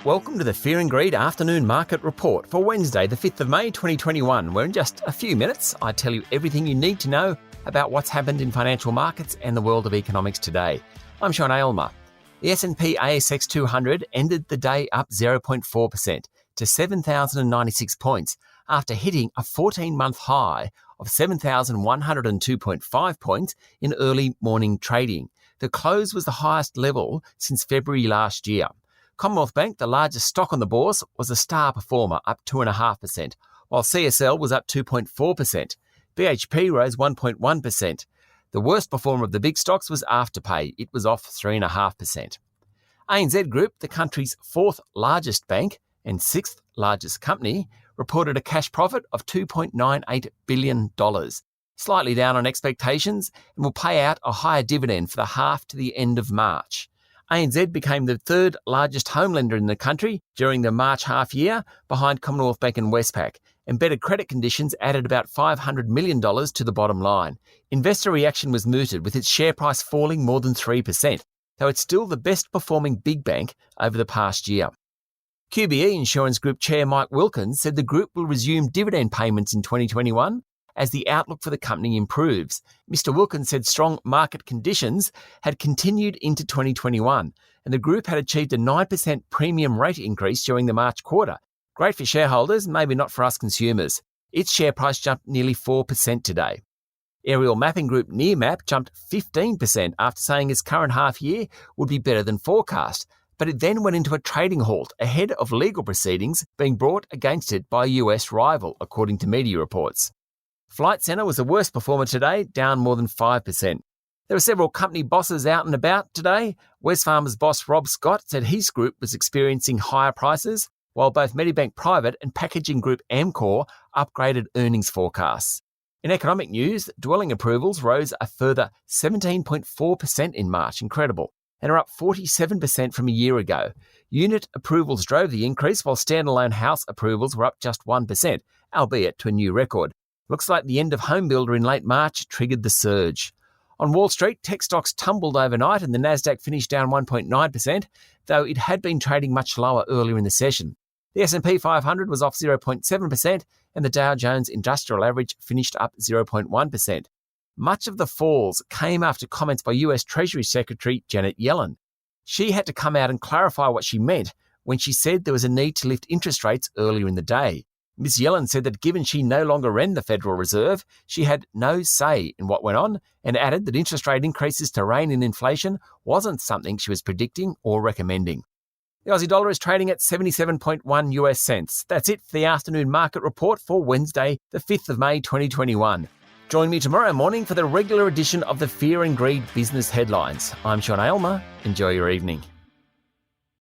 Welcome to the Fear and Greed Afternoon Market Report for Wednesday, the 5th of May 2021, where in just a few minutes I tell you everything you need to know about what's happened in financial markets and the world of economics today. I'm Sean Aylmer. The S&P ASX 200 ended the day up 0.4% to 7,096 points after hitting a 14-month high of 7,102.5 points in early morning trading. The close was the highest level since February last year. Commonwealth Bank, the largest stock on the bourse, was a star performer, up 2.5%, while CSL was up 2.4%. BHP rose 1.1%. The worst performer of the big stocks was Afterpay. It was off 3.5%. ANZ Group, the country's fourth largest bank and sixth largest company, reported a cash profit of $2.98 billion, slightly down on expectations, and will pay out a higher dividend for the half to the end of March. ANZ became the third largest home lender in the country during the March half year, behind Commonwealth Bank and Westpac, and better credit conditions added about $500 million to the bottom line. Investor reaction was muted, with its share price falling more than 3%, though it's still the best performing big bank over the past year. QBE Insurance Group Chair Mike Wilkins said the group will resume dividend payments in 2021 as the outlook for the company improves. Mr. Wilkins said strong market conditions had continued into 2021, and the group had achieved a 9% premium rate increase during the March quarter. Great for shareholders, maybe not for us consumers. Its share price jumped nearly 4% today. Aerial mapping group Nearmap jumped 15% after saying its current half year would be better than forecast, but it then went into a trading halt ahead of legal proceedings being brought against it by a US rival, according to media reports. Flight Centre was the worst performer today, down more than 5%. There were several company bosses out and about today. Wesfarmers boss Rob Scott said his group was experiencing higher prices, while both Medibank Private and packaging group Amcor upgraded earnings forecasts. In economic news, dwelling approvals rose a further 17.4% in March, incredible, and are up 47% from a year ago. Unit approvals drove the increase, while standalone house approvals were up just 1%, albeit to a new record. Looks like the end of home builder in late March triggered the surge. On Wall Street, tech stocks tumbled overnight and the Nasdaq finished down 1.9%, though it had been trading much lower earlier in the session. The S&P 500 was off 0.7% and the Dow Jones Industrial Average finished up 0.1%. Much of the falls came after comments by US Treasury Secretary Janet Yellen. She had to come out and clarify what she meant when she said there was a need to lift interest rates earlier in the day. Ms. Yellen said that given she no longer ran the Federal Reserve, she had no say in what went on, and added that interest rate increases to rein in inflation wasn't something she was predicting or recommending. The Aussie dollar is trading at 77.1 US cents. That's it for the afternoon market report for Wednesday, the 5th of May 2021. Join me tomorrow morning for the regular edition of the Fear and Greed Business Headlines. I'm Sean Aylmer. Enjoy your evening.